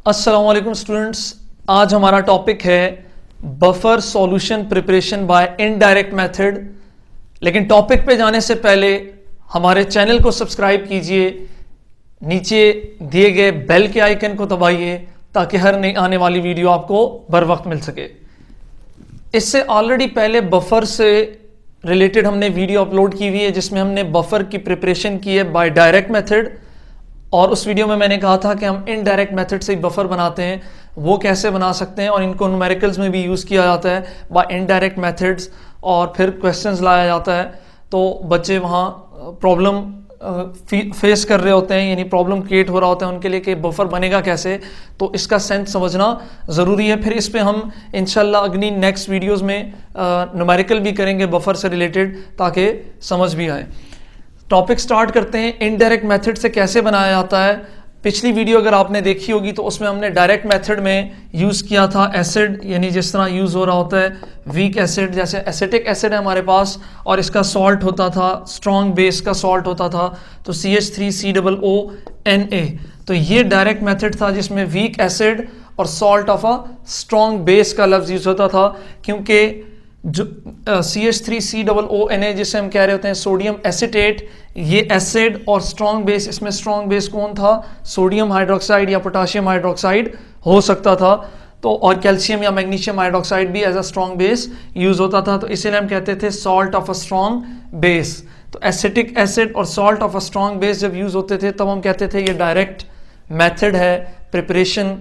अस्सलाम वालेकुम स्टूडेंट्स, आज हमारा टॉपिक है buffer solution preparation bye indirect method. लेकिन टॉपिक पे जाने से पहले हमारे चैनल को सब्सक्राइब कीजिए, नीचे दिए गए बेल के आइकन को दबाइए ताकि हर नई आने वाली वीडियो आपको बर वक्त मिल सके। इससे ऑलरेडी पहले बफर से रिलेटेड हमने वीडियो अपलोड की हुई है जिसमें हमने बफर की प्रिपरेशन की है बाय डायरेक्ट मेथड, और उस वीडियो में मैंने कहा था कि हम इनडायरेक्ट मेथड से बफर बनाते हैं, वो कैसे बना सकते हैं, और इनको न्यूमेरिकल्स में भी यूज़ किया जाता है बाय इनडायरेक्ट मेथड्स, और फिर क्वेश्चंस लाया जाता है तो बच्चे वहाँ प्रॉब्लम फेस कर रहे होते हैं, यानी प्रॉब्लम क्रिएट हो रहा होता है उनके लिए कि बफर बनेगा कैसे। तो इसका सेंस समझना ज़रूरी है। फिर इस पे हम इंशाल्लाह अगली नेक्स्ट वीडियोज़ में न्यूमेरिकल भी करेंगे बफर से रिलेटेड ताकि समझ भी आए। टॉपिक स्टार्ट करते हैं। इनडायरेक्ट मेथड से कैसे बनाया जाता है। पिछली वीडियो अगर आपने देखी होगी तो उसमें हमने डायरेक्ट मेथड में यूज़ किया था एसिड, यानी जिस तरह यूज़ हो रहा होता है वीक एसिड, जैसे एसिटिक एसिड है हमारे पास और इसका सॉल्ट होता था, स्ट्रॉन्ग बेस का सॉल्ट होता था, तो CH3COONA। तो ये डायरेक्ट मेथड था जिसमें वीक एसिड और salt of a strong base का लफ्ज़ यूज़ होता था, क्योंकि जो CH3COONA जिसे हम कह रहे होते हैं सोडियम एसिटेट, ये एसिड और स्ट्रॉन्ग बेस, इसमें स्ट्रॉन्ग बेस कौन था, सोडियम हाइड्रोक्साइड या पोटाशियम हाइड्रोक्साइड हो सकता था। तो और कैल्शियम या मैग्नीशियम हाइड्रोक्साइड भी as a strong base use होता था, तो इसीलिए हम कहते थे salt of a strong base. तो एसिटिक एसिड और salt of a strong base जब यूज होते थे तब हम कहते थे ये डायरेक्ट मेथड है, प्रिपरेशन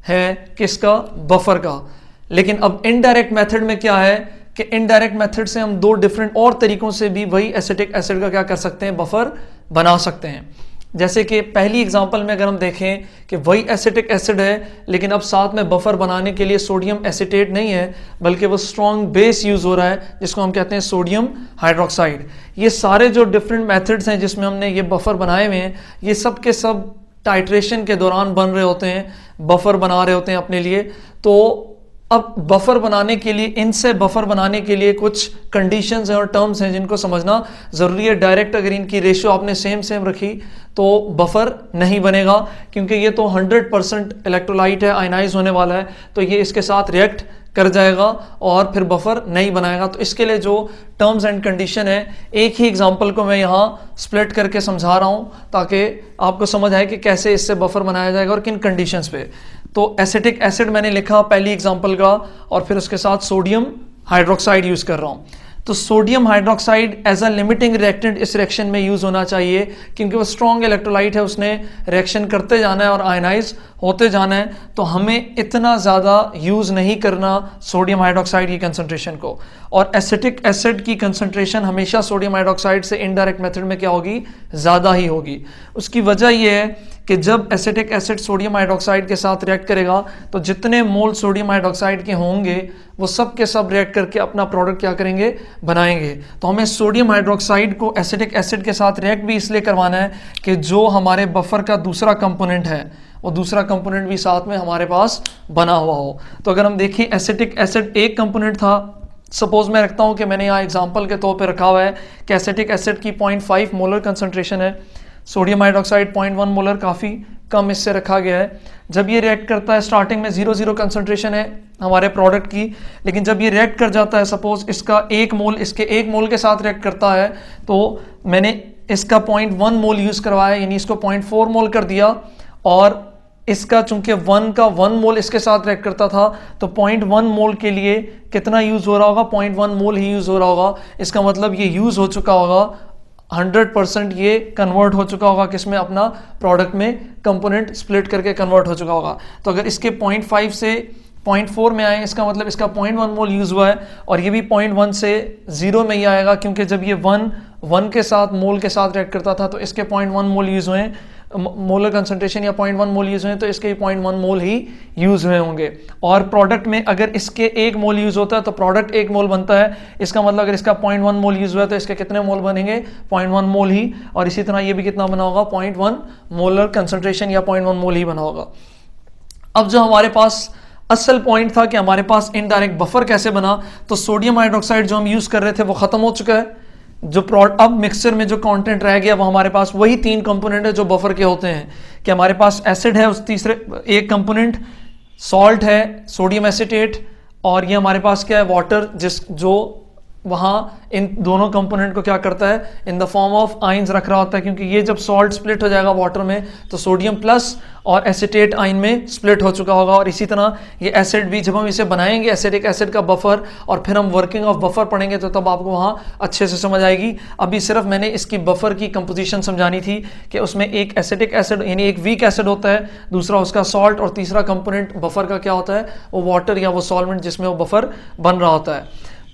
है किसका, बफर का। लेकिन अब इनडायरेक्ट मेथड में क्या है कि इनडायरेक्ट मेथड से हम दो डिफरेंट और तरीकों से भी वही एसिटिक एसिड का क्या कर सकते हैं, बफर बना सकते हैं। जैसे कि पहली एग्जांपल में अगर हम देखें कि वही एसिटिक एसिड है लेकिन अब साथ में बफर बनाने के लिए सोडियम एसिटेट नहीं है बल्कि वो स्ट्रॉन्ग बेस यूज हो रहा है जिसको हम कहते हैं सोडियम हाइड्रोक्साइड। ये सारे जो डिफरेंट मेथड्स हैं जिसमें हमने ये बफर बनाए हुए हैं, ये सब के सब टाइट्रेशन के दौरान बन रहे होते हैं, बफर बना रहे होते हैं अपने लिए। तो अब बफर बनाने के लिए, इनसे बफर बनाने के लिए कुछ कंडीशंस हैं और टर्म्स हैं जिनको समझना ज़रूरी है। डायरेक्ट अगर इनकी रेशियो आपने सेम रखी तो बफर नहीं बनेगा, क्योंकि ये तो 100% इलेक्ट्रोलाइट है, आयनाइज होने वाला है, तो ये इसके साथ रिएक्ट कर जाएगा और फिर बफर नहीं बनाएगा। तो इसके लिए जो टर्म्स एंड कंडीशन है, एक ही एग्जांपल को मैं यहाँ स्प्लिट करके समझा रहा हूँ ताकि आपको समझ आए कि कैसे इससे बफर बनाया जाएगा और किन कंडीशंस पे। तो एसिटिक एसिड मैंने लिखा पहली एग्जांपल का, और फिर उसके साथ सोडियम हाइड्रोक्साइड यूज़ कर रहा हूँ। तो sodium hydroxide as a limiting reactant इस रिएक्शन में यूज़ होना चाहिए, क्योंकि वो स्ट्रॉन्ग इलेक्ट्रोलाइट है, उसने रिएक्शन करते जाना है और आयनाइज होते जाना है। तो हमें इतना ज़्यादा यूज़ नहीं करना सोडियम हाइड्रोक्साइड की कंसंट्रेशन को। और एसिटिक एसिड की कंसंट्रेशन हमेशा सोडियम हाइड्रोक्साइड से इनडायरेक्ट मेथड में क्या होगी, ज़्यादा ही होगी। उसकी वजह यह है कि जब एसिटिक एसिड सोडियम हाइड्रोक्साइड के साथ रिएक्ट करेगा तो जितने मोल सोडियम हाइड्रोक्साइड के होंगे वो सब के सब रिएक्ट करके अपना प्रोडक्ट क्या करेंगे, बनाएंगे। तो हमें सोडियम हाइड्रोक्साइड को एसिटिक एसिड के साथ रिएक्ट भी इसलिए करवाना है कि जो हमारे बफर का दूसरा कंपोनेंट है वो दूसरा कंपोनेंट भी साथ में हमारे पास बना हुआ हो। तो अगर हम देखें एसिटिक एसिड एक कंपोनेंट था, सपोज मैं रखता हूँ कि मैंने यहाँ एग्जाम्पल के तौर पर रखा हुआ है कि एसिटिक एसिड की 0.5 मोलर कंसनट्रेशन है, सोडियम हाइड्रोक्साइड 0.1 मोलर, काफ़ी कम इससे रखा गया है। जब ये रिएक्ट करता है स्टार्टिंग में 0 कंसंट्रेशन है हमारे प्रोडक्ट की, लेकिन जब ये रिएक्ट कर जाता है, सपोज इसका 1 मोल इसके 1 मोल के साथ रिएक्ट करता है, तो मैंने इसका 0.1 मोल यूज़ करवाया, यानी इसको 0.4 मोल कर दिया, और इसका चूंकि 1 का 1 मोल इसके साथ रिएक्ट करता था तो 0.1 मोल के लिए कितना यूज़ हो रहा होगा, 0.1 मोल ही यूज़ हो रहा होगा। इसका मतलब ये यूज़ हो चुका होगा 100%, ये कन्वर्ट हो चुका होगा किसमें, अपना प्रोडक्ट में कंपोनेंट स्प्लिट करके कन्वर्ट हो चुका होगा। तो अगर इसके 0.5 से 0.4 में आए, इसका मतलब इसका 0.1 मोल यूज़ हुआ है, और ये भी 0.1 से 0 में ही आएगा, क्योंकि जब ये 1 के साथ मोल के साथ रिएक्ट करता था तो इसके 0.1 मोल यूज़ हुए, मोलर कंसंट्रेशन या 0.1 मोल यूज़ हुए, तो इसके 0.1 मोल ही यूज़ हुए होंगे। और प्रोडक्ट में अगर इसके 1 मोल यूज़ होता है तो प्रोडक्ट 1 मोल बनता है, इसका मतलब अगर इसका 0.1 मोल यूज़ हुआ है तो इसके कितने मोल बनेंगे, 0.1 मोल ही। और इसी तरह ये भी कितना बना होगा, 0.1 मोलर कंसंट्रेशन या 0.1 मोल ही बना होगा। अब जो हमारे पास असल पॉइंट था कि हमारे पास इनडायरेक्ट बफर कैसे बना, तो सोडियम हाइड्रोक्साइड जो हम यूज़ कर रहे थे वो ख़त्म हो चुका है, अब मिक्सचर में जो कंटेंट रह गया वो हमारे पास वही 3 कंपोनेंट है जो बफर के होते हैं, कि हमारे पास एसिड है, उस तीसरे एक कंपोनेंट सॉल्ट है, सोडियम एसीटेट, और ये हमारे पास क्या है, वाटर, जो वहाँ इन दोनों कंपोनेंट को क्या करता है, in the form of ions रख रहा होता है, क्योंकि ये जब सॉल्ट स्प्लिट हो जाएगा वाटर में तो सोडियम प्लस और एसीटेट आइन में स्प्लिट हो चुका होगा। और इसी तरह ये एसिड भी, जब हम इसे बनाएंगे एसिडिक एसिड का बफर और फिर हम वर्किंग ऑफ बफर पढ़ेंगे तो तब आपको वहाँ अच्छे से समझ आएगी। अभी सिर्फ मैंने इसकी बफर की कंपोजिशन समझानी थी कि उसमें एक एसिडिक एसिड यानी एक वीक एसिड होता है, दूसरा उसका सॉल्ट, और तीसरा कंपोनेंट बफर का क्या होता है, वो वाटर या वो सॉल्वेंट जिसमें वो बफर बन रहा होता है।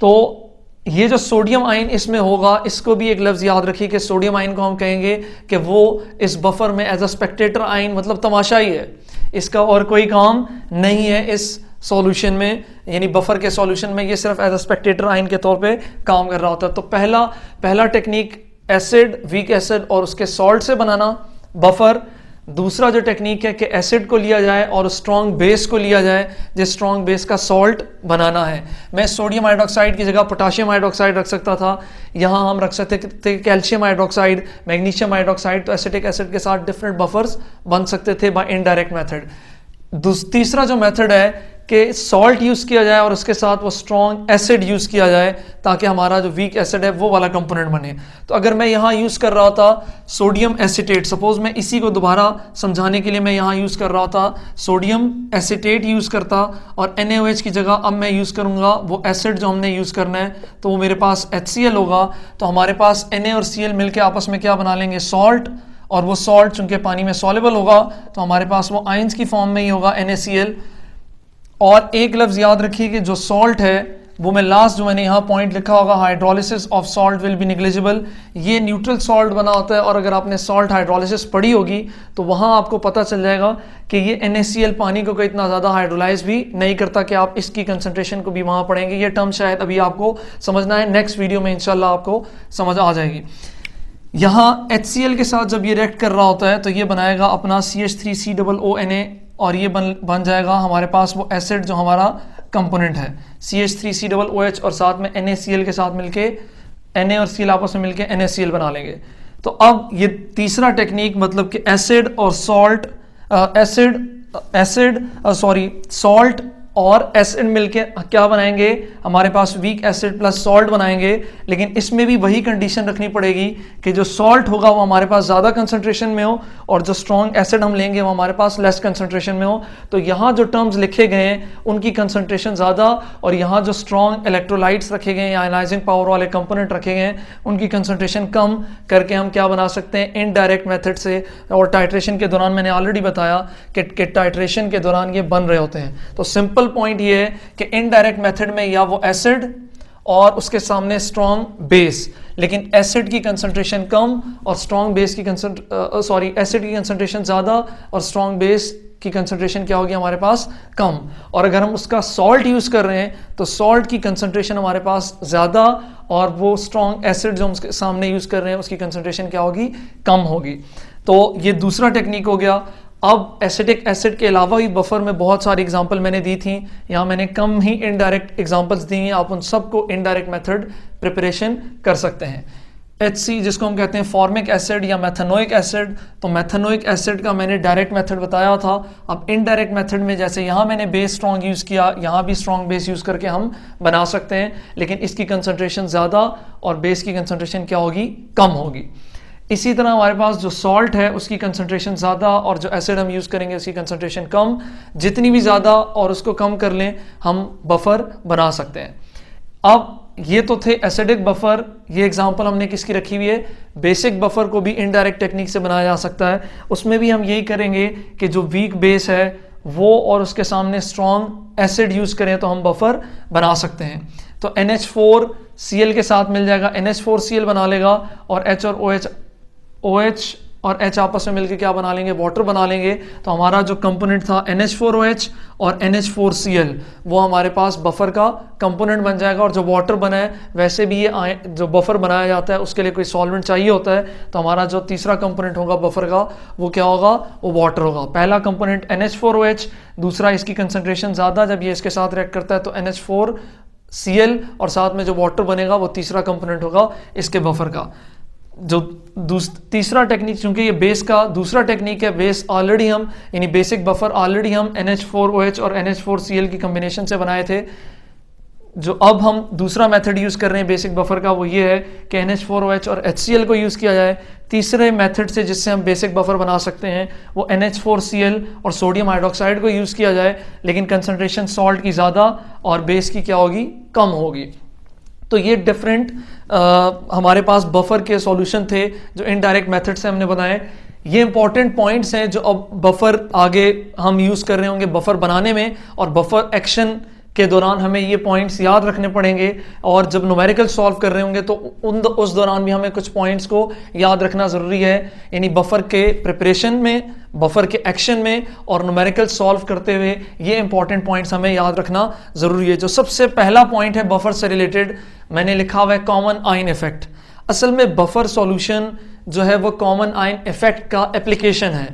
तो ये जो सोडियम आयन इसमें होगा, इसको भी एक लफ्ज़ याद रखिए कि सोडियम आयन को हम कहेंगे कि वो इस बफर में एज अ स्पेक्टेटर आयन, मतलब तमाशा ही है, इसका और कोई काम नहीं है इस सॉल्यूशन में, यानी बफर के सॉल्यूशन में ये सिर्फ एज अ स्पेक्टेटर आयन के तौर पे काम कर रहा होता है। तो पहला टेक्निक एसिड, वीक एसिड और उसके सॉल्ट से बनाना बफर। दूसरा जो टेक्निक है कि एसिड को लिया जाए और स्ट्रॉन्ग बेस को लिया जाए, जिस स्ट्रॉन्ग बेस का सॉल्ट बनाना है। मैं सोडियम हाइड्रोक्साइड की जगह पोटाशियम हाइड्रोक्साइड रख सकता था, यहाँ हम रख सकते थे कैल्शियम हाइड्रोक्साइड, मैग्नीशियम हाइड्रोक्साइड। तो एसिटिक एसिड के साथ डिफरेंट बफर्स बन सकते थे बाय इनडायरेक्ट मेथड। तीसरा जो मेथड है कि सॉल्ट यूज किया जाए और उसके साथ वो स्ट्रॉन्ग एसिड यूज किया जाए ताकि हमारा जो वीक एसिड है वो वाला कंपोनेंट बने। तो अगर मैं यहाँ यूज कर रहा था सोडियम एसीटेट, सपोज मैं इसी को दोबारा समझाने के लिए मैं यहाँ यूज कर रहा था सोडियम एसीटेट यूज करता, और NaOH की जगह अब मैं यूज करूंगा वो एसिड जो हमने यूज करना है, तो वो मेरे पास HCl होगा। तो हमारे पास Na और Cl मिलकर आपस में क्या बना लेंगे, सॉल्ट, और वो सॉल्ट चूंकि पानी में सॉल्युबल होगा तो हमारे पास वो आइंस की फॉर्म में ही होगा NaCl। और एक लफ्ज़ याद रखिए कि जो सॉल्ट है वो मैं लास्ट जो मैंने यहाँ पॉइंट लिखा होगा, hydrolysis of salt will be negligible, ये न्यूट्रल सॉल्ट बना होता है। और अगर आपने सॉल्ट हाइड्रोलिसिस पढ़ी होगी तो वहाँ आपको पता चल जाएगा कि ये NaCl पानी को इतना ज़्यादा हाइड्रोलाइज भी नहीं करता कि आप इसकी कंसनट्रेशन को भी वहाँ पढ़ेंगे। ये टर्म शायद अभी आपको समझना है, नेक्स्ट वीडियो में इंशाल्लाह आपको समझ आ जाएगी। यहाँ HCl के साथ जब ये रिएक्ट कर रहा होता है तो ये बनाएगा अपना CH3COONA, और ये बन जाएगा हमारे पास वो एसिड जो हमारा कंपोनेंट है CH3COOH, और साथ में NaCl के साथ मिलके Na और Cl आपस में मिलके NaCl बना लेंगे। तो अब ये तीसरा टेक्निक, मतलब कि एसिड और सॉल्ट, सॉल्ट और एसिड मिलके क्या बनाएंगे, हमारे पास वीक एसिड प्लस सॉल्ट बनाएंगे। लेकिन इसमें भी वही कंडीशन रखनी पड़ेगी कि जो सॉल्ट होगा वो हमारे पास ज़्यादा कंसंट्रेशन में हो, और जो स्ट्रॉन्ग एसिड हम लेंगे वो हमारे पास लेस कंसंट्रेशन में हो। तो यहाँ जो टर्म्स लिखे गए हैं उनकी कंसंट्रेशन ज़्यादा, और यहाँ जो स्ट्रॉन्ग इलेक्ट्रोलाइट्स रखे गए हैं या आयनाइजिंग पावर वाले कंपोनेंट रखे गए हैं उनकी कंसंट्रेशन कम करके हम क्या बना सकते हैं, इनडायरेक्ट मेथड से। और टाइट्रेशन के दौरान मैंने ऑलरेडी बताया कि टाइट्रेशन के दौरान ये बन रहे होते हैं। तो सिंपल पॉइंट ये है कि इनडायरेक्ट मेथड में या वो एसिड और उसके सामने स्ट्रॉन्ग बेस, लेकिन एसिड की कंसंट्रेशन कम और स्ट्रॉन्ग बेस की एसिड की कंसंट्रेशन ज़्यादा और स्ट्रॉन्ग बेस की कंसंट्रेशन क्या होगी हमारे पास, कम। और अगर हम उसका सॉल्ट यूज़ कर रहे हैं तो सॉल्ट की कंसंट्रेशन हमारे पास ज़्यादा, और वो स्ट्रॉन्ग एसिड जो हम उसके सामने यूज़ कर रहे हैं उसकी कंसंट्रेशन क्या होगी, कम होगी। तो ये दूसरा टेक्निक हो गया। अब एसिटिक एसिड के अलावा भी बफर में बहुत सारी एग्जांपल मैंने दी थी, यहाँ मैंने कम ही इनडायरेक्ट एग्जांपल्स दी हैं, आप उन सबको इनडायरेक्ट मेथड प्रिपरेशन कर सकते हैं। HC जिसको हम कहते हैं फॉर्मिक एसिड या मेथनोइक एसिड, तो मेथनोइक एसिड का मैंने डायरेक्ट मेथड बताया था। अब इनडायरेक्ट मेथड में जैसे यहाँ मैंने बेस स्ट्रॉन्ग यूज़ किया, यहाँ भी स्ट्रॉन्ग बेस यूज़ करके हम बना सकते हैं, लेकिन इसकी कंसनट्रेशन ज़्यादा और बेस की कंसनट्रेशन क्या होगी, कम होगी। इसी तरह हमारे पास जो सॉल्ट है उसकी कंसंट्रेशन ज़्यादा और जो एसिड हम यूज़ करेंगे उसकी कंसंट्रेशन कम। जितनी भी ज़्यादा और उसको कम कर लें हम बफर बना सकते हैं। अब ये तो थे एसिडिक बफर, ये एग्जांपल हमने किसकी रखी हुई है, बेसिक बफर को भी इनडायरेक्ट टेक्निक से बनाया जा सकता है। उसमें भी हम यही करेंगे कि जो वीक बेस है वो और उसके सामने स्ट्रॉन्ग एसिड यूज़ करें तो हम बफर बना सकते हैं। तो NH4Cl के साथ मिल जाएगा, NH4Cl बना लेगा, और H और OH और H आपस में मिलकर क्या बना लेंगे, वाटर बना लेंगे। तो हमारा जो कंपोनेंट था NH4OH और NH4Cl वो हमारे पास बफर का कंपोनेंट बन जाएगा। और जो वाटर बना है, वैसे भी ये जो बफर बनाया जाता है उसके लिए कोई सॉल्वेंट चाहिए होता है, तो हमारा जो तीसरा कंपोनेंट होगा बफर का वो क्या होगा, वो वाटर होगा। पहला कंपोनेंट NH4OH, दूसरा इसकी कंसंट्रेशन ज़्यादा, जब ये इसके साथ रिएक्ट करता है तो NH4 Cl और साथ में जो वाटर बनेगा वो तीसरा कंपोनेंट होगा इसके बफर का। जो तीसरा टेक्निक, चूंकि ये बेस का दूसरा टेक्निक है, बेस ऑलरेडी हम यानी बेसिक बफर ऑलरेडी हम NH4OH और NH4Cl की कॉम्बिनेशन से बनाए थे। जो अब हम दूसरा मेथड यूज कर रहे हैं बेसिक बफर का वो ये है कि NH4OH और HCl को यूज किया जाए। तीसरे मेथड से जिससे हम बेसिक बफर बना सकते हैं वो NH4Cl और सोडियम हाइड्रोक्साइड को यूज किया जाए, लेकिन कंसंट्रेशन सॉल्ट की ज़्यादा और बेस की क्या होगी, कम होगी। तो ये डिफरेंट हमारे पास बफर के सॉल्यूशन थे जो इनडायरेक्ट मेथड से हमने बनाए। ये इंपॉर्टेंट पॉइंट्स हैं जो अब बफर आगे हम यूज कर रहे होंगे बफर बनाने में, और बफर एक्शन के दौरान हमें ये पॉइंट्स याद रखने पड़ेंगे, और जब न्यूमेरिकल सॉल्व कर रहे होंगे तो उस दौरान भी हमें कुछ पॉइंट्स को याद रखना ज़रूरी है। यानी बफर के प्रिपरेशन में, बफर के एक्शन में और न्यूमेरिकल सॉल्व करते हुए ये इंपॉर्टेंट पॉइंट्स हमें याद रखना ज़रूरी है। जो सबसे पहला पॉइंट है बफर से रिलेटेड, मैंने लिखा हुआ है कॉमन आयन इफेक्ट। असल में बफर सॉल्यूशन जो है वो कॉमन आयन इफेक्ट का एप्लीकेशन है,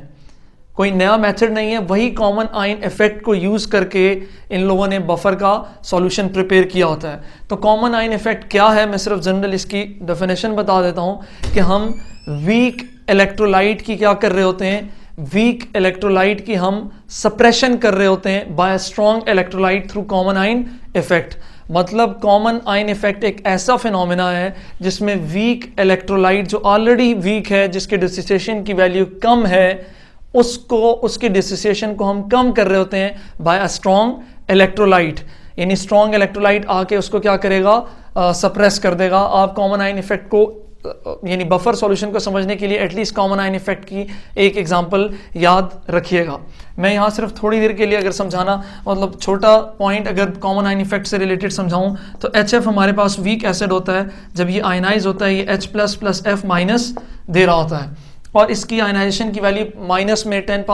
कोई नया मेथड नहीं है। वही कॉमन आयन इफेक्ट को यूज करके इन लोगों ने बफर का सॉल्यूशन प्रिपेयर किया होता है। तो कॉमन आयन इफेक्ट क्या है, मैं सिर्फ जनरल इसकी डेफिनेशन बता देता हूं कि हम वीक इलेक्ट्रोलाइट की क्या कर रहे होते हैं, वीक इलेक्ट्रोलाइट की हम सप्रेशन कर रहे होते हैं bye strong electrolyte through common ion effect. मतलब कॉमन आयन इफेक्ट एक ऐसा फिनोमेना है जिसमें वीक इलेक्ट्रोलाइट जो ऑलरेडी वीक है, जिसके डिसोसिएशन की वैल्यू कम है, उसको, उसके डिसोसिएशन को हम कम कर रहे होते हैं बाय अ स्ट्रॉन्ग इलेक्ट्रोलाइट। यानी स्ट्रॉन्ग इलेक्ट्रोलाइट आके उसको क्या करेगा, सप्रेस कर देगा। आप कॉमन आयन इफेक्ट को यानी बफर सॉल्यूशन को समझने के लिए एटलीस्ट कॉमन आयन इफेक्ट की एक एग्जांपल याद रखिएगा। मैं यहाँ सिर्फ थोड़ी देर के लिए अगर समझाना, मतलब छोटा पॉइंट अगर कॉमन आयन इफेक्ट से रिलेटेड समझाऊं तो HF हमारे पास वीक एसिड होता है। जब ये आयनाइज होता है ये H++F- दे रहा होता है, और इसकी आयनाइजेशन की वैल्यू माइनस में 10⁻⁷,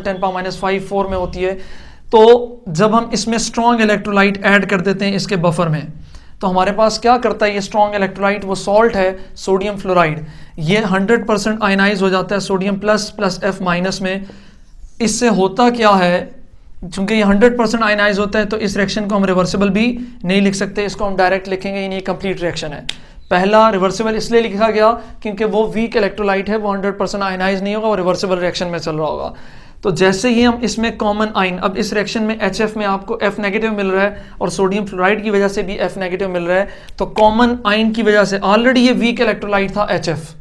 10⁻⁵, 4 में होती है। तो जब हम इसमें स्ट्रॉन्ग इलेक्ट्रोलाइट ऐड कर देते हैं इसके बफर में, तो हमारे पास क्या करता है ये स्ट्रॉन्ग इलेक्ट्रोलाइट, वो सॉल्ट है सोडियम फ्लोराइड, ये 100% आयनाइज हो जाता है सोडियम ++F- में। इससे होता क्या है, चूंकि ये 100% आयनाइज होता है तो इस रिएक्शन को हम रिवर्सिबल भी नहीं लिख सकते, इसको हम डायरेक्ट लिखेंगे, यानी कंप्लीट रिएक्शन है। पहला रिवर्सिबल इसलिए लिखा गया क्योंकि वो वीक इलेक्ट्रोलाइट है, वो 100% आयनाइज नहीं होगा, वो रिवर्सिबल रिएक्शन में चल रहा होगा। तो जैसे ही हम इसमें कॉमन आयन, अब इस रिएक्शन में HF में आपको F नेगेटिव मिल रहा है और सोडियम फ्लोराइड की वजह से भी F नेगेटिव मिल रहा है, तो कॉमन आयन की वजह से ऑलरेडी ये वीक इलेक्ट्रोलाइट था HF,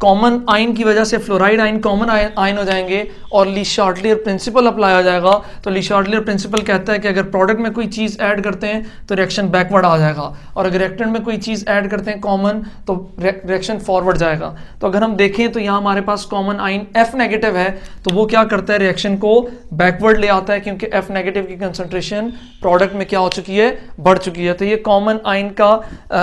कॉमन आयन की वजह से फ्लोराइड आयन कॉमन आयन हो जाएंगे और ली शार्टलियर प्रिंसिपल अप्लाई हो जाएगा। तो ली शार्टलियर प्रिंसिपल कहता है कि अगर प्रोडक्ट में कोई चीज़ ऐड करते हैं तो रिएक्शन बैकवर्ड आ जाएगा, और अगर रिएक्टेंट में कोई चीज़ ऐड करते हैं कॉमन तो रिएक्शन फॉरवर्ड जाएगा। तो अगर हम देखें तो यहाँ हमारे पास कॉमन आयन F नेगेटिव है, तो वो क्या करता है, रिएक्शन को बैकवर्ड ले आता है, क्योंकि F नेगेटिव की कंसंट्रेशन प्रोडक्ट में क्या हो चुकी है, बढ़ चुकी है। तो ये कॉमन आयन का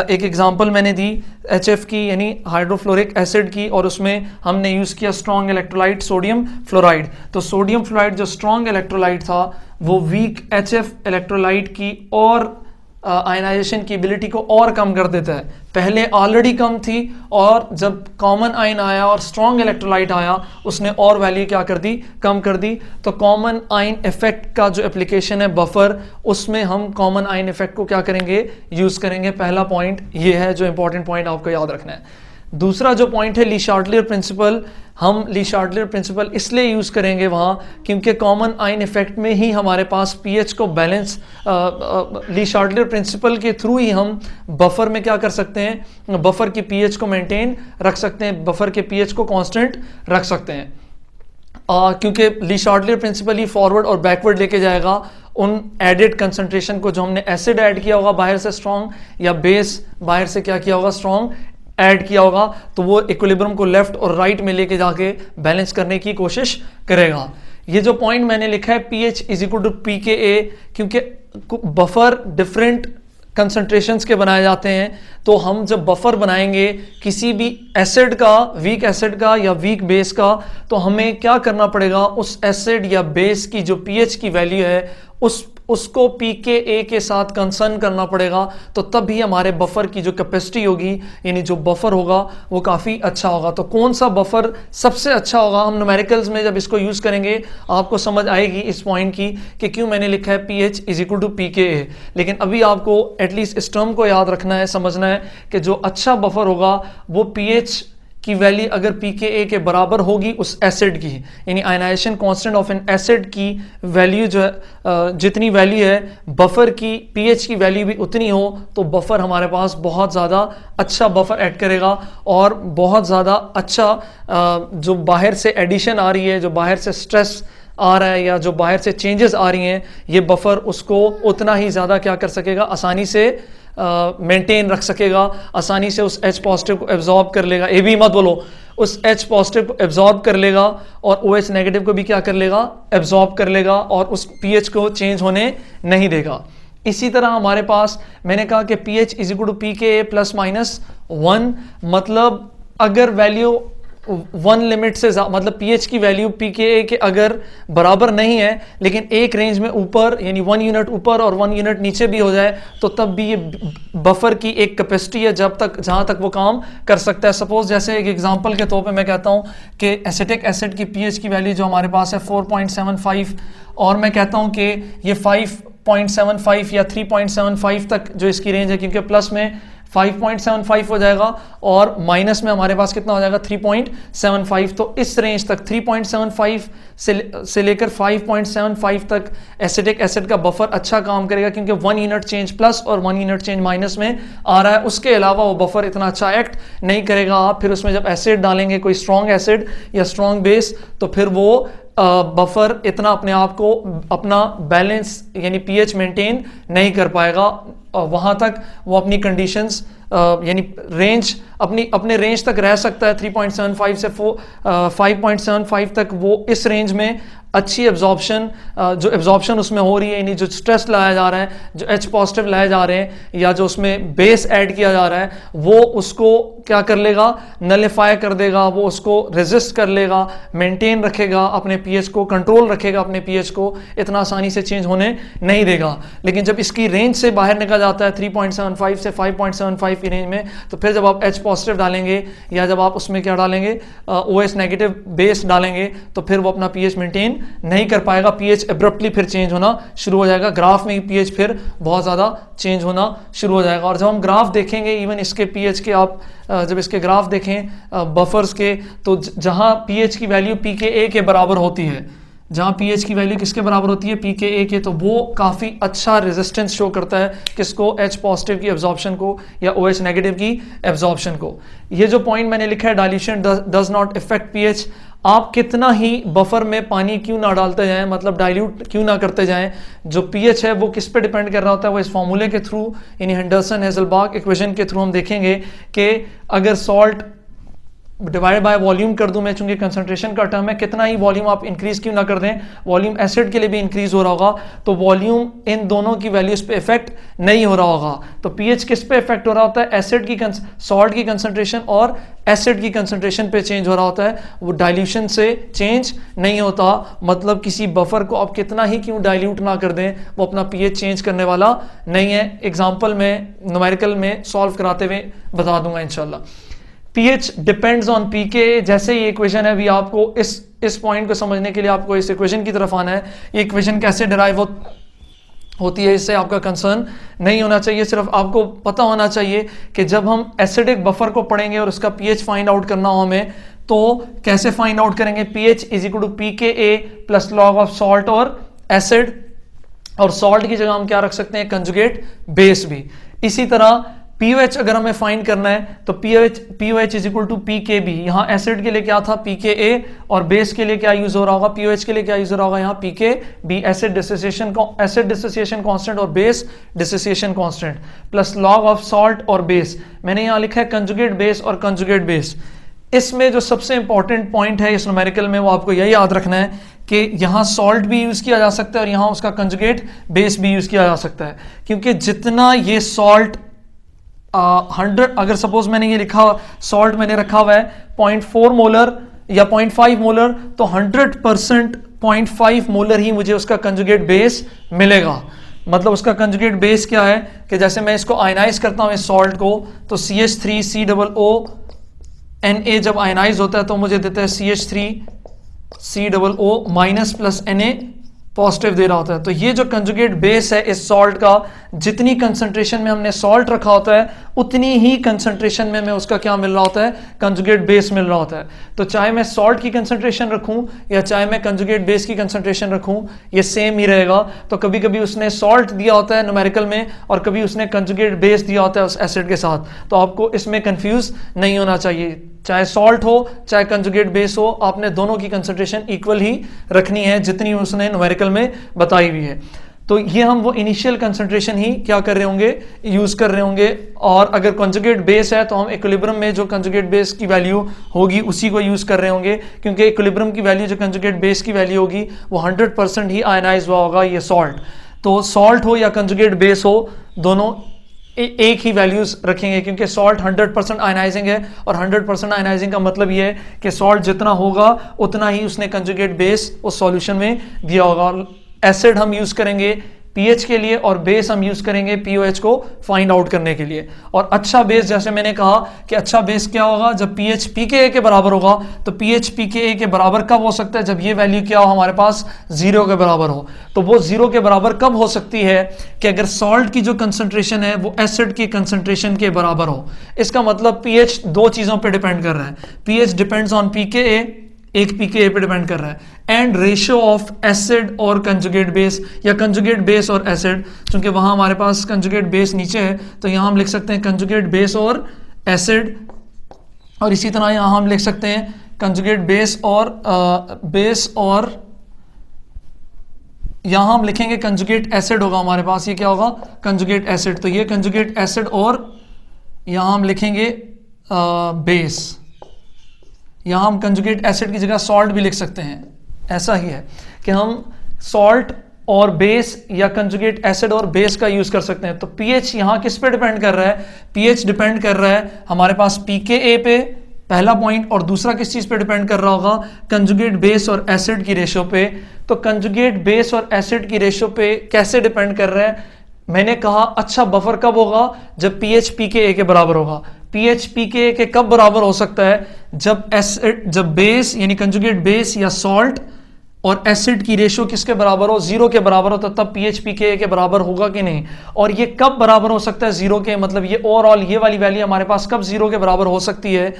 एक एग्जाम्पल मैंने दी HF की, यानी हाइड्रोफ्लोरिक एसिड की, और उसमें हमने यूज किया स्ट्रॉन्ग इलेक्ट्रोलाइट सोडियम फ्लोराइड। तो सोडियम फ्लोराइड जो स्ट्रॉन्ग इलेक्ट्रोलाइट था वो वीक HF इलेक्ट्रोलाइट की और आयनाइजेशन की एबिलिटी को और कम कर देता है। पहले ऑलरेडी कम थी, और जब कॉमन आयन आया और स्ट्रॉन्ग इलेक्ट्रोलाइट आया उसने और वैल्यू क्या कर दी, कम कर दी। तो कॉमन आयन इफेक्ट का जो एप्लीकेशन है बफर, उसमें हम कॉमन आयन इफेक्ट को क्या करेंगे, यूज करेंगे। पहला पॉइंट ये है जो इंपॉर्टेंट पॉइंट आपको याद रखना है। दूसरा जो पॉइंट है ली शार्टलियर प्रिंसिपल, हम ली शार्टलियर प्रिंसिपल इसलिए यूज करेंगे वहां क्योंकि कॉमन आयन इफेक्ट में ही हमारे पास पीएच को बैलेंस, ली शार्टलियर प्रिंसिपल के थ्रू ही हम बफर में क्या कर सकते हैं, बफर की पीएच को मेंटेन रख सकते हैं, बफर के पीएच को कांस्टेंट रख सकते हैं। क्योंकि ली शार्टलियर प्रिंसिपल ही फॉरवर्ड और बैकवर्ड लेके जाएगा उन एडेड कंसंट्रेशन को, जो हमने एसिड ऐड किया होगा बाहर से स्ट्रॉन्ग, या बेस बाहर से क्या किया होगा, स्ट्रॉन्ग ऐड किया होगा, तो वो इक्विलिब्रियम को लेफ्ट और राइट में लेके जाके बैलेंस करने की कोशिश करेगा। ये जो पॉइंट मैंने लिखा है pH = pKa, क्योंकि बफर डिफरेंट कंसंट्रेशंस के बनाए जाते हैं, तो हम जब बफर बनाएंगे किसी भी एसिड का, वीक एसिड का या वीक बेस का, तो हमें क्या करना पड़ेगा, उस एसिड या बेस की जो pH की वैल्यू है उसको pKa के साथ कंसर्न करना पड़ेगा, तो तब भी हमारे बफर की जो कैपेसिटी होगी, यानी जो बफर होगा वो काफ़ी अच्छा होगा। तो कौन सा बफर सबसे अच्छा होगा, हम न्यूमेरिकल्स में जब इसको यूज़ करेंगे आपको समझ आएगी इस पॉइंट की कि क्यों मैंने लिखा है pH is equal to pKa। लेकिन अभी आपको एटलीस्ट इस टर्म को याद रखना है, समझना है कि जो अच्छा बफर होगा वो pH की वैल्यू अगर pKa के बराबर होगी उस एसिड की, यानी ionisation constant of an acid की वैल्यू जो है, जितनी वैल्यू है बफर की pH की वैल्यू भी उतनी हो, तो बफर हमारे पास बहुत ज़्यादा अच्छा बफर ऐड करेगा और बहुत ज़्यादा अच्छा जो बाहर से एडिशन आ रही है, जो बाहर से स्ट्रेस आ रहा है या जो बाहर से चेंजेस आ रही हैं, ये बफर उसको उतना ही ज़्यादा क्या कर सकेगा, आसानी से मेंटेन रख सकेगा, आसानी से उस H पॉजिटिव को एब्जॉर्ब कर लेगा, ये भी मत बोलो, उस H पॉजिटिव को एब्जॉर्ब कर लेगा और OH नेगेटिव को भी क्या कर लेगा, एब्जॉर्ब कर लेगा और उस pH को चेंज होने नहीं देगा। इसी तरह हमारे पास मैंने कहा कि pH is equal to pKa plus minus 1, मतलब अगर वैल्यू 1 लिमिट से मतलब pH की वैल्यू pKa के अगर बराबर नहीं है लेकिन एक रेंज में ऊपर, यानी 1 यूनिट ऊपर और 1 यूनिट नीचे भी हो जाए, तो तब भी ये बफर की एक कैपेसिटी है जब तक जहां तक वो काम कर सकता है। सपोज जैसे एक एग्जांपल के तौर पे मैं कहता हूं कि एसिटिक एसिड की pH की वैल्यू जो हमारे पास है 4.75 और मैं कहता हूं कि ये 5.75 या 3.75 तक जो इसकी रेंज है, क्योंकि प्लस में 5.75 हो जाएगा और माइनस में हमारे पास कितना हो जाएगा 3.75, तो इस रेंज तक 3.75 से लेकर 5.75 तक एसिटिक एसिड का बफर अच्छा काम करेगा, क्योंकि 1 यूनिट चेंज प्लस और 1 यूनिट चेंज माइनस में आ रहा है। उसके अलावा वो बफर इतना अच्छा एक्ट नहीं करेगा। आप फिर उसमें जब एसिड डालेंगे, कोई स्ट्रॉन्ग एसिड या स्ट्रॉन्ग बेस, तो फिर वो बफर इतना अपने आप को अपना बैलेंस यानी pH मेंटेन नहीं कर पाएगा, वहां तक वो अपनी कंडीशंस यानी रेंज अपने रेंज तक रह सकता है 3.75 से 5.75 तक, वो इस रेंज में अच्छी एब्जॉर्प्शन जो एब्जॉर्प्शन उसमें हो रही है, यानी जो स्ट्रेस लाया जा रहा है, जो H पॉजिटिव लाए जा रहे हैं या जो उसमें बेस ऐड किया जा रहा है, वो उसको क्या कर लेगा, नलिफाई कर देगा, वो उसको रेजिस्ट कर लेगा, मेंटेन रखेगा, अपने pH को कंट्रोल रखेगा, अपने pH को इतना आसानी से चेंज होने नहीं देगा। लेकिन जब इसकी रेंज से बाहर निकल जाता है 3.75 से 5.75 की रेंज में, तो फिर जब आप H पॉजिटिव डालेंगे या जब आप उसमें क्या डालेंगे, OH नेगेटिव बेस डालेंगे, तो फिर वो अपना pH मेंटेन नहीं कर पाएगा, pH एब्रप्टली फिर चेंज होना शुरू हो जाएगा, ग्राफ में pH फिर बहुत ज़्यादा चेंज होना शुरू हो जाएगा। और जब हम ग्राफ देखेंगे इवन इसके pH के, आप जब इसके ग्राफ देखें बफर्स के, तो जहां pH की वैल्यू pKa के बराबर होती है, जहां pH की वैल्यू किसके बराबर होती है, pKa के, तो वो काफ़ी अच्छा रेजिस्टेंस शो करता है किसको, H पॉजिटिव की एब्जॉर्प्शन को या OH नेगेटिव की एब्जॉर्प्शन को। ये जो पॉइंट मैंने लिखा है, dilution does not effect pH, आप कितना ही बफर में पानी क्यों ना डालते जाएं, मतलब डाइल्यूट क्यों ना करते जाएं, जो pH है वो किस पे डिपेंड कर रहा होता है, वो इस फॉर्मूले के थ्रू, यानी हेंडरसन हेजलबार्ग इक्वेशन के थ्रू हम देखेंगे कि अगर सॉल्ट डिवाइड बाय वॉल्यूम कर दूं मैं, चूंकि कंसंट्रेशन का टर्म है, कितना ही वॉल्यूम आप इंक्रीज क्यों ना कर दें, वॉल्यूम एसिड के लिए भी इंक्रीज हो रहा होगा, तो वॉल्यूम इन दोनों की वैल्यूज पे इफेक्ट नहीं हो रहा होगा। तो pH किस पे इफेक्ट हो रहा होता है, एसिड की सॉल्ट की कंसंट्रेशन और एसिड की कंसंट्रेशन पे चेंज हो रहा होता है, वो डाइल्यूशन से चेंज नहीं होता। मतलब किसी बफर को आप कितना ही क्यों डाइल्यूट ना कर दें, वो अपना pH चेंज करने वाला नहीं है। एग्जाम्पल में न्यूमेरिकल में सॉल्व कराते हुए बता दूंगा इंशाल्लाह। pH डिपेंड्स ऑन pKa, जैसे ये इक्वेशन है, अभी आपको इस पॉइंट को समझने के लिए आपको इस इक्वेशन की तरफ आना है। ये इक्वेशन कैसे डिराइव होती है, इससे आपका कंसर्न नहीं होना चाहिए, सिर्फ आपको पता होना चाहिए कि जब हम एसिडिक बफर को पढ़ेंगे और उसका pH फाइंड आउट करना हो हमें, तो कैसे फाइंड आउट करेंगे, pH is equal to pKa plus log of salt और एसिड, और सॉल्ट की जगह हम क्या रख सकते हैं, कंजुगेट बेस भी। इसी तरह pOH अगर हमें फाइंड करना है तो pOH is equal to pKb, यहाँ एसिड के लिए क्या था pKa और बेस के लिए क्या यूज हो रहा होगा, pOH के लिए क्या यूज हो रहा होगा यहाँ pKb, एसिड डिसोसिएशन कांस्टेंट और base dissociation constant, plus log of salt और बेस। मैंने यहाँ लिखा है कंजुगेट बेस और कंजुगेट बेस। इसमें जो सबसे इंपॉर्टेंट पॉइंट है इस न्यूमेरिकल में, वो आपको यही याद रखना है कि यहाँ सॉल्ट भी यूज किया जा सकता है और यहाँ उसका कंजुगेट बेस भी यूज किया जा सकता है, क्योंकि जितना ये सॉल्ट 100, अगर सपोज मैंने ये लिखा सॉल्ट मैंने रखा हुआ है 0.4 मोलर या 0.5 मोलर, तो 100% 0.5 मोलर ही मुझे उसका कंजुगेट बेस मिलेगा। मतलब उसका कंजुगेट बेस क्या है कि जैसे मैं इसको आयनाइज करता हूँ इस सॉल्ट को, तो CH3COO Na जब आयनाइज होता है तो मुझे देता है CH3COO minus plus Na positive दे रहा होता है। तो ये जो कंजुगेट बेस है इस सॉल्ट का, जितनी कंसंट्रेशन में हमने सॉल्ट रखा होता है उतनी ही कंसंट्रेशन में मैं उसका क्या मिल रहा होता है, कंजुगेट बेस मिल रहा होता है। तो चाहे मैं सॉल्ट की कंसंट्रेशन रखूं या चाहे मैं कंजुगेट बेस की कंसंट्रेशन रखूं, ये सेम ही रहेगा। तो कभी कभी उसने सॉल्ट दिया होता है न्यूमेरिकल में और कभी उसने कंजुगेट बेस दिया होता है उस एसिड के साथ, तो आपको इसमें कंफ्यूज नहीं होना चाहिए। चाहे सॉल्ट हो चाहे कंजुगेट बेस हो, आपने दोनों की कंसंट्रेशन इक्वल ही रखनी है जितनी उसने न्यूमेरिकल में बताई हुई है। तो ये हम वो इनिशियल कंसंट्रेशन ही क्या कर रहे होंगे, यूज कर रहे होंगे। और अगर कंजुगेट बेस है तो हम इक्विलिब्रियम में जो कंजुगेट बेस की वैल्यू होगी उसी को यूज कर रहे होंगे, क्योंकि इक्विलिब्रियम की वैल्यू जो कंजुगेट बेस की वैल्यू होगी वो 100% ही आयनाइज हुआ होगा ये सॉल्ट। तो सॉल्ट हो या कंजुगेट बेस हो, दोनों एक ही वैल्यूज रखेंगे, क्योंकि सॉल्ट 100% आयनाइजिंग है और 100% आयनाइजिंग का मतलब ये है कि सॉल्ट जितना होगा उतना ही उसने कंजुगेट बेस उस सॉल्यूशन में दिया होगा। एसिड हम यूज करेंगे पीएच के लिए और बेस हम यूज करेंगे पीओएच को फाइंड आउट करने के लिए। और अच्छा बेस, जैसे मैंने कहा कि अच्छा बेस क्या होगा, जब पीएच पीके के बराबर होगा। तो पीएच पीके के बराबर कब हो सकता है, जब ये वैल्यू क्या हो हमारे पास 0 के बराबर हो। तो वो 0 के बराबर कब हो सकती है कि अगर सॉल्ट की जो कंसंट्रेशन है वो एसिड की कंसंट्रेशन के बराबर हो। इसका मतलब पीएच दो चीजों पर डिपेंड कर रहा है, पीएच डिपेंड्स ऑन पीके, एक पीके पे डिपेंड कर रहा है, एंड रेशियो ऑफ एसिड और कंजुगेट बेस, या कंजुगेट बेस और एसिड। क्योंकि वहां हमारे पास कंजुगेट बेस नीचे है तो यहां हम लिख सकते हैं कंजुगेट बेस और एसिड, और इसी तरह यहां हम लिख सकते हैं कंजुगेट बेस और यहां हम लिखेंगे कंजुगेट एसिड होगा हमारे पास, ये क्या होगा, कंजुगेट एसिड। तो ये कंजुगेट एसिड और यहां हम लिखेंगे बेस। यहां हम कंजुगेट एसिड की जगह सॉल्ट भी लिख सकते हैं। ऐसा ही है कि हम सॉल्ट और बेस या कंजुगेट एसिड और बेस का यूज कर सकते हैं। तो पीएच यहां किस पे डिपेंड कर रहा है, पीएच डिपेंड कर रहा है हमारे पास पीकेए पे, पहला पॉइंट, और दूसरा किस चीज पे डिपेंड कर रहा होगा, कंजुगेट बेस और एसिड की रेशियो पे। तो कंजुगेट बेस और एसिड की रेशियो पे कैसे डिपेंड कर रहा है, मैंने कहा अच्छा बफर कब होगा, जब पीएच पीके के बराबर होगा। पीएच पीके के कब बराबर हो सकता है, जब एसिड, जब बेस यानी कंजुगेट बेस या सॉल्ट और एसिड की रेशियो किसके बराबर हो, 0 के बराबर हो, तो तब पीएच पीके के बराबर होगा कि नहीं। और ये कब बराबर हो सकता है 0 के, मतलब ये ओवरऑल ये वाली वैल्यू हमारे पास कब 0 के बराबर हो सकती है,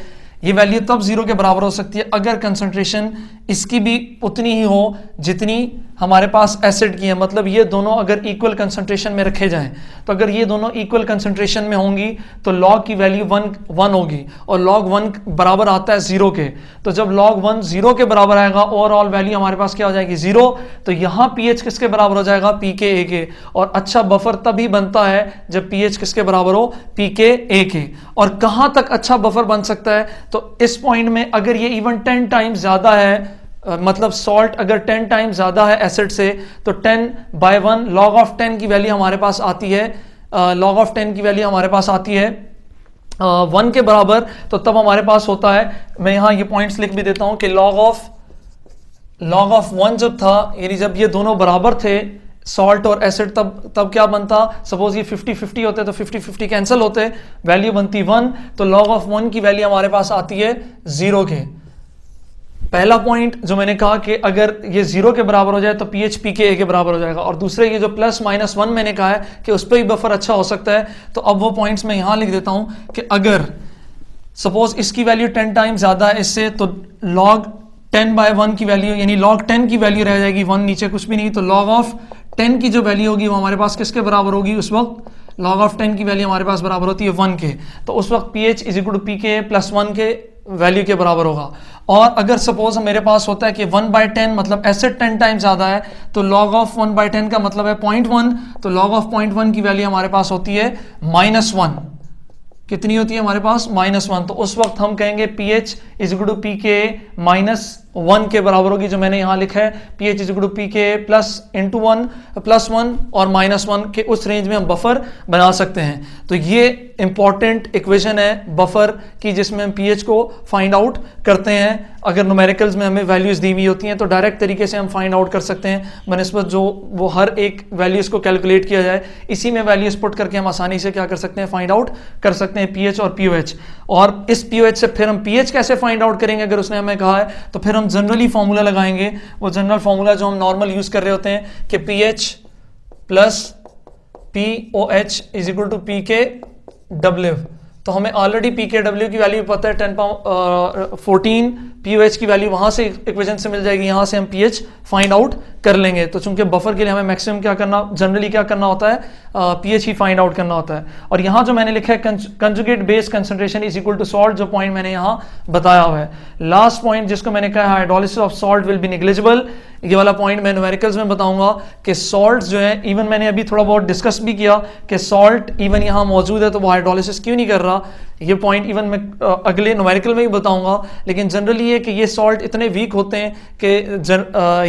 ये वैल्यू तब 0 के बराबर हो सकती है अगर कंसंट्रेशन इसकी भी उतनी ही हो जितनी हमारे पास एसिड की है। मतलब ये दोनों अगर इक्वल कंसंट्रेशन में रखे जाएं, तो अगर ये दोनों इक्वल कंसंट्रेशन में होंगी तो लॉग की वैल्यू 1 होगी, और लॉग 1 बराबर आता है 0 के। तो जब लॉग 1 0 के बराबर आएगा, ओवरऑल वैल्यू हमारे पास क्या हो जाएगी, 0। तो यहां पीएच किसके बराबर हो जाएगा, पीके के। और अच्छा बफर तभी बनता है जब पीएच किसके बराबर हो, पीके के। और कहां तक अच्छा बफर बन सकता है, तो इस पॉइंट में अगर ये इवन 10 टाइम्स ज्यादा है, मतलब सॉल्ट अगर 10 टाइम्स ज्यादा है एसिड से, तो 10/1 लॉग ऑफ 10 की वैल्यू हमारे पास आती है, लॉग ऑफ 10 की वैल्यू हमारे पास आती है 1 के बराबर। तो तब हमारे पास होता है, मैं यहां ये पॉइंट्स लिख भी देता हूं कि लॉग ऑफ 1 जब था, यानी जब ये दोनों बराबर थे सॉल्ट और एसिड, तब क्या बनता, सपोज ये 50-50 होते तो 50-50 कैंसिल होते, वैल्यू बनती 1। तो लॉग ऑफ 1 की वैल्यू हमारे पास आती है 0 के। पहला पॉइंट जो मैंने कहा कि अगर ये 0 के बराबर हो जाए तो पीएच पीके के बराबर हो जाएगा, और दूसरे ये जो +-1 मैंने कहा है कि उस पर भी बफर अच्छा हो सकता है। तो अब वो पॉइंट्स मैं यहां लिख देता हूं कि अगर सपोज इसकी वैल्यू 10 टाइम्स ज्यादा है इससे, तो log 10/1 की वैल्यू, यानी log 10 की वैल्यू रह जाएगी 1, नीचे कुछ भी नहीं। तो log ऑफ 10 की जो वैल्यू होगी वो हमारे पास किसके बराबर होगी, उस वक्त log ऑफ 10 की वैल्यू हमारे पास बराबर होती है 1 के। तो उस वक्त pH = pK +1 के वैल्यू के बराबर होगा। और अगर सपोज मेरे पास होता है कि 1/10 मतलब एसिड 10 टाइम्स ज्यादा है, तो log ऑफ 1/10 का मतलब है 0.1। तो log ऑफ 0.1 की वैल्यू हमारे पास होती है -1। कितनी होती है हमारे पास, -1। तो उस वक्त हम कहेंगे pH = pK 1 के बराबर होगी, जो मैंने यहाँ लिखा है pH is equal to pK plus into 1 plus 1 और माइनस 1 के उस रेंज में हम बफर बना सकते हैं। तो ये इंपॉर्टेंट इक्वेशन है बफर की, जिसमें हम pH को फाइंड आउट करते हैं। अगर न्यूमेरिकल्स में हमें वैल्यूज दी हुई होती हैं तो डायरेक्ट तरीके से हम फाइंड आउट कर सकते हैं, बनस्बत जो वो हर एक वैल्यूज को कैलकुलेट किया जाए, इसी में वैल्यूज पुट करके हम आसानी से क्या कर सकते हैं, फाइंड आउट कर सकते हैं pH और pOH। और इस pOH से फिर हम pH कैसे फाइंड आउट करेंगे, अगर उसने हमें कहा है तो फिर हम जनरली फॉर्मूला लगाएंगे, वो जनरल फॉर्मूला जो हम नॉर्मल यूज कर रहे होते हैं कि pH plus pOH is equal to pKW। तो हमें ऑलरेडी pKW की वैल्यू पता है 10⁻14, pOH की वैल्यू वहां से इक्वेशन से मिल जाएगी, यहां से हम pH फाइंड आउट कर लेंगे। तो चूंकि बफर के लिए हमें मैक्सिमम क्या करना, जनरली क्या करना होता है, pH ही फाइंड आउट करना होता है। और यहाँ जो मैंने लिखा है conjugate base concentration is equal to salt, जो पॉइंट मैंने यहाँ बताया हुआ है। लास्ट पॉइंट जिसको मैंने कहा, hydrolysis of salt will be negligible, ये वाला पॉइंट मैं न्यूमेरिकल्स में बताऊंगा कि सॉल्ट जो है, इवन मैंने अभी थोड़ा बहुत डिस्कस भी किया कि सॉल्ट इवन यहाँ मौजूद है तो वो हाइड्रोलिसिस क्यों नहीं कर रहा, ये पॉइंट इवन मैं अगले न्यूमेरिकल में ही बताऊंगा। लेकिन जनरली ये कि ये सॉल्ट इतने वीक होते हैं कि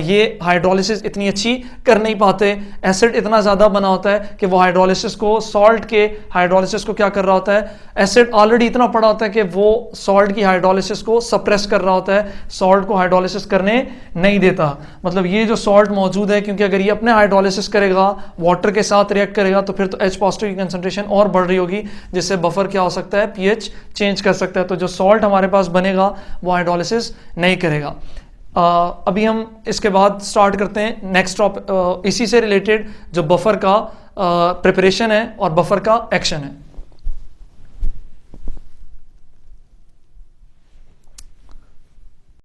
ये हाइड्रोलिसिस इतनी अच्छी कर नहीं पाते, एसिड इतना ज़्यादा बना होता है कि वो हाइड्रोलिसिस को, सॉल्ट के हाइड्रोलिसिस को क्या कर रहा होता है, एसिड ऑलरेडी इतना पड़ा होता है कि वो सॉल्ट की हाइड्रोलिसिस को सप्रेस कर रहा होता है, सॉल्ट को हाइड्रोलिसिस करने नहीं देता। मतलब ये जो सॉल्ट मौजूद है, क्योंकि अगर ये अपने हाइड्रोलिसिस करेगा, वाटर के साथ रिएक्ट करेगा, तो फिर तो H पॉजिटिव की कंसंट्रेशन और बढ़ रही होगी, जिससे बफर क्या हो सकता है, pH चेंज कर सकता है। तो जो सॉल्ट हमारे पास बनेगा वो हाइड्रोलिसिस नहीं करेगा। अभी हम इसके बाद स्टार्ट करते हैं नेक्स्ट टॉपिक, इसी से रिलेटेड जो बफर का प्रिपरेशन है और बफर का एक्शन है।